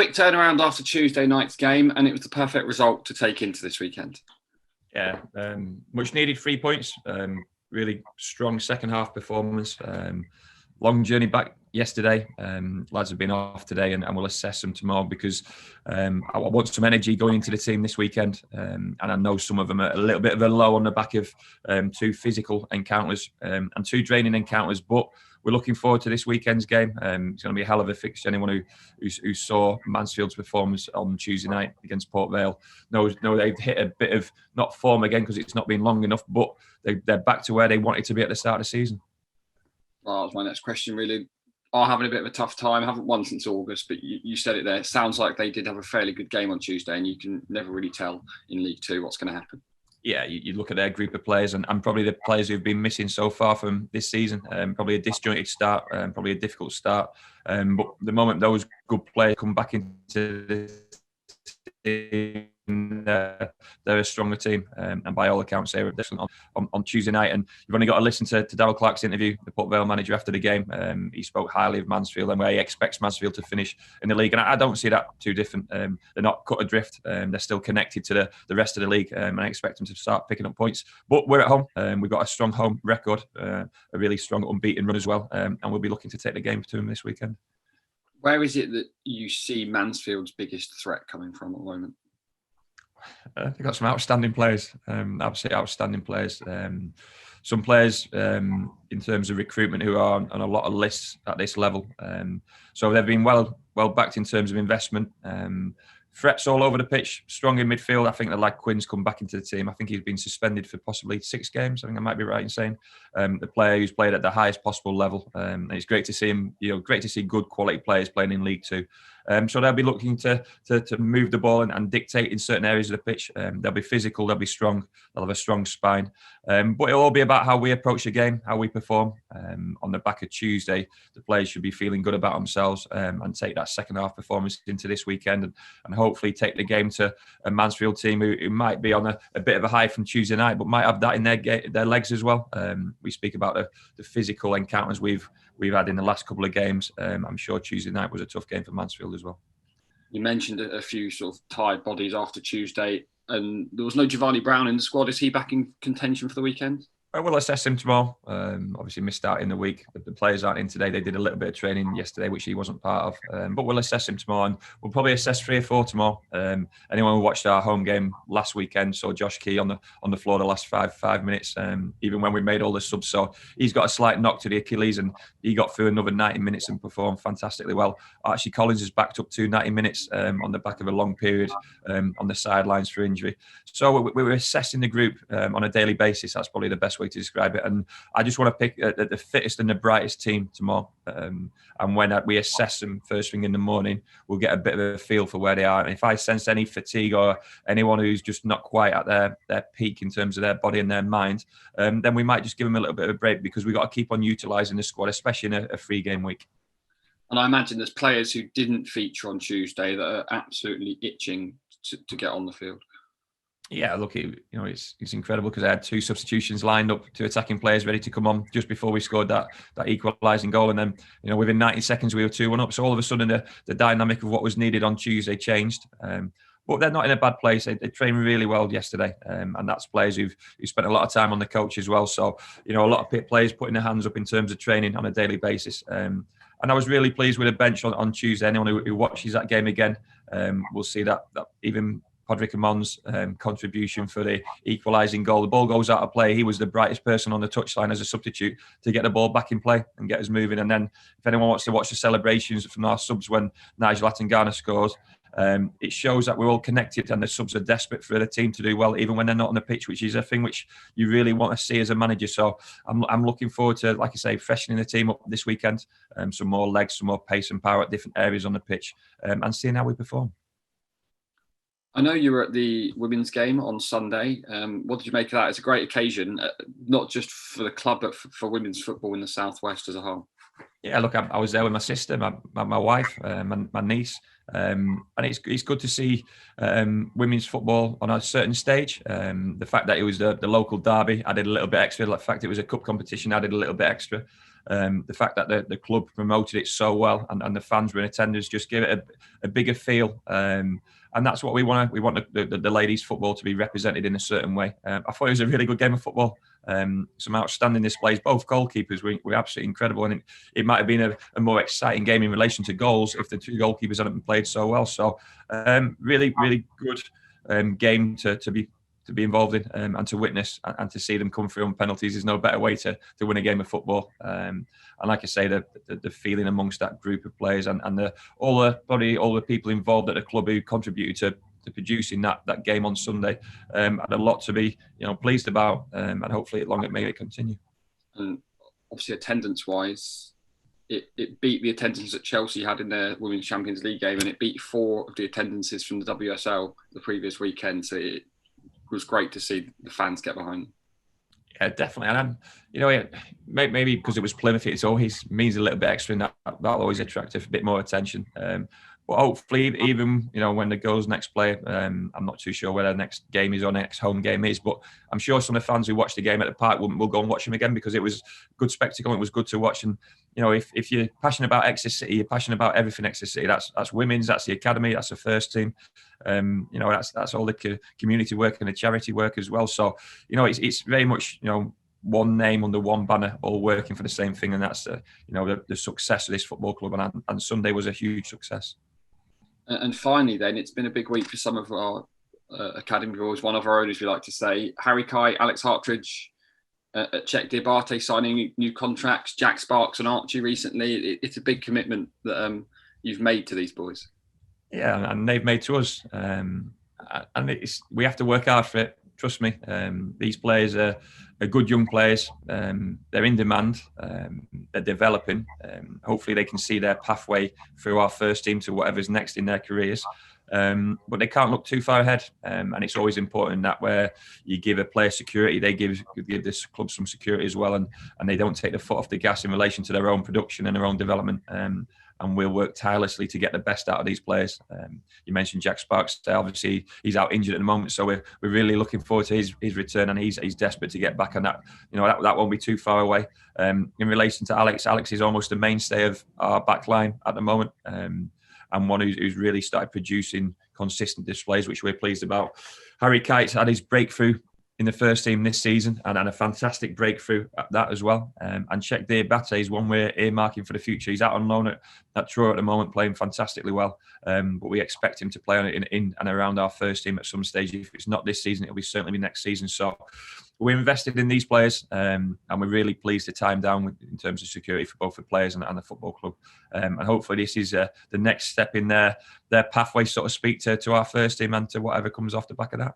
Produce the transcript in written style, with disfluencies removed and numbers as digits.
quick turnaround after Tuesday night's game, and it was the perfect result to take into this weekend. Yeah, much needed 3 points. Really strong second half performance. Long journey back yesterday. Lads have been off today, and we'll assess them tomorrow because I want some energy going into the team this weekend. And I know some of them are a little bit of a low on the back of 2 physical encounters and 2 draining encounters. But we're looking forward to this weekend's game. It's going to be a hell of a fixture. Anyone who saw Mansfield's performance on Tuesday night against Port Vale knows they've hit a bit of not form again because it's not been long enough, but they're back to where they wanted to be at the start of the season. Well, that was my next question, really. Are having a bit of a tough time. Haven't won since August, but you said it there. It sounds like they did have a fairly good game on Tuesday, and you can never really tell in League Two what's going to happen. Yeah, you look at their group of players and probably the players who've been missing so far from this season. Probably a disjointed start, probably a difficult start. But the moment those good players come back into the team, they're a stronger team, and by all accounts they were excellent on Tuesday night. And you've only got to listen to Darryl Clark's interview, the Port Vale manager, after the game. He spoke highly of Mansfield and where he expects Mansfield to finish in the league, and I don't see that too different. They're not cut adrift. They're still connected to the rest of the league, and I expect them to start picking up points. But we're at home. We've got a strong home record, a really strong unbeaten run as well, and we'll be looking to take the game to them this weekend. Where is it that you see Mansfield's biggest threat coming from at the moment? They've got some outstanding players, absolutely outstanding players. Some players in terms of recruitment who are on a lot of lists at this level. So they've been well backed in terms of investment. Threats all over the pitch, strong in midfield. I think the lad Quinn's come back into the team. I think he's been suspended for possibly 6 games. I think I might be right in saying the player who's played at the highest possible level. And it's great to see him. Great to see good quality players playing in League Two. So they'll be looking to move the ball and dictate in certain areas of the pitch. They'll be physical. They'll be strong. They'll have a strong spine. But it'll all be about how we approach the game, how we perform. On the back of Tuesday, the players should be feeling good about themselves and take that second half performance into this weekend and hopefully take the game to a Mansfield team who might be on a bit of a high from Tuesday night, but might have that in their legs as well. We speak about the physical encounters we've had in the last couple of games. I'm sure Tuesday night was a tough game for Mansfield as well. You mentioned a few sort of tired bodies after Tuesday, and there was no Giovanni Brown in the squad. Is he back in contention for the weekend? We'll assess him tomorrow. Obviously missed out in the week. The players aren't in today. They did a little bit of training yesterday, which he wasn't part of. But we'll assess him tomorrow, and we'll probably assess 3 or 4 tomorrow. Anyone who watched our home game last weekend saw Josh Key on the floor the last five minutes, even when we made all the subs. So he's got a slight knock to the Achilles, and he got through another 90 minutes and performed fantastically well. Actually, Collins has backed up to 90 minutes on the back of a long period on the sidelines for injury. So we're assessing the group on a daily basis. That's probably the best way to describe it. And I just want to pick the fittest and the brightest team tomorrow. And when we assess them first thing in the morning, we'll get a bit of a feel for where they are. And if I sense any fatigue or anyone who's just not quite at their peak in terms of their body and their mind, then we might just give them a little bit of a break, because we've got to keep on utilising the squad, especially in a 3-game week. And I imagine there's players who didn't feature on Tuesday that are absolutely itching to get on the field. Yeah, look, it's incredible because I had 2 substitutions lined up, 2 attacking players ready to come on just before we scored that equalising goal, and then within 90 seconds we were 2-1 up. So all of a sudden the dynamic of what was needed on Tuesday changed. But they're not in a bad place. They trained really well yesterday, and that's players who spent a lot of time on the coach as well. So a lot of players putting their hands up in terms of training on a daily basis. And I was really pleased with the bench on Tuesday. Anyone who watches that game again will see that even Podrick Amon's contribution for the equalising goal. The ball goes out of play. He was the brightest person on the touchline as a substitute to get the ball back in play and get us moving. And then if anyone wants to watch the celebrations from our subs when Nigel Attangana scores, it shows that we're all connected and the subs are desperate for the team to do well, even when they're not on the pitch, which is a thing which you really want to see as a manager. So I'm looking forward to, like I say, freshening the team up this weekend, some more legs, some more pace and power at different areas on the pitch, and seeing how we perform. I know you were at the women's game on Sunday. What did you make of that? It's a great occasion, not just for the club, but for women's football in the Southwest as a whole. Yeah, look, I was there with my sister, my wife, my niece, and it's good to see women's football on a certain stage. The fact that it was the local derby added a little bit extra. The fact it was a cup competition added a little bit extra. The fact that the club promoted it so well and the fans were in attendance just gave it a bigger feel. And that's what we want. We want the ladies' football to be represented in a certain way. I thought it was a really good game of football. Some outstanding displays. Both goalkeepers were absolutely incredible, and it might have been a more exciting game in relation to goals if the two goalkeepers hadn't played so well. So really good game to be involved in and to witness and to see them come through on penalties. There's no better way to win a game of football. And like I say, the feeling amongst that group of players and all the people involved at the club who contributed to producing that game on Sunday had a lot to be pleased about, and hopefully long may it continue. And obviously attendance-wise, it beat the attendance that Chelsea had in their Women's Champions League game, and it beat 4 of the attendances from the WSL the previous weekend. So it was great to see the fans get behind. Yeah, definitely. And maybe because it was Plymouth, it always means a little bit extra, and that'll always attract a bit more attention. But hopefully, even when the girls next play, I'm not too sure where their next game is or next home game is, but I'm sure some of the fans who watched the game at the park will go and watch them again, because it was good spectacle. It was good to watch, and if you're passionate about Exeter City, you're passionate about everything Exeter City. That's women's, that's the academy, that's the first team. That's all the community work and the charity work as well. So it's very much one name under one banner, all working for the same thing, and that's the success of this football club. And Sunday was a huge success. And finally, then, it's been a big week for some of our academy boys. One of our owners, we like to say, Harry Kite, Alex Hartridge at Czech Diabate signing new contracts, Jack Sparks and Archie recently. It's a big commitment that you've made to these boys. Yeah, and they've made to us. And we have to work hard for it. Trust me. These players are good young players. They're in demand. They're developing. Hopefully they can see their pathway through our first team to whatever's next in their careers. But they can't look too far ahead. And it's always important that where you give a player security, they give this club some security as well. And they don't take the foot off the gas in relation to their own production and their own development. And we'll work tirelessly to get the best out of these players. You mentioned Jack Sparks. Obviously, he's out injured at the moment, so we're really looking forward to his return, and he's desperate to get back on that. That won't be too far away. In relation to Alex is almost the mainstay of our back line at the moment, and one who's really started producing consistent displays, which we're pleased about. Harry Kite's had his breakthrough in the first team this season, and a fantastic breakthrough at that as well. And Czech Diabate is one we're earmarking for the future. He's out on loan at Truro at the moment, playing fantastically well. But we expect him to play on it in and around our first team at some stage. If it's not this season, it'll certainly be next season. So we're invested in these players, and we're really pleased to tie them down in terms of security for both the players and the football club. And hopefully this is the next step in their pathway, so to speak, to our first team and to whatever comes off the back of that.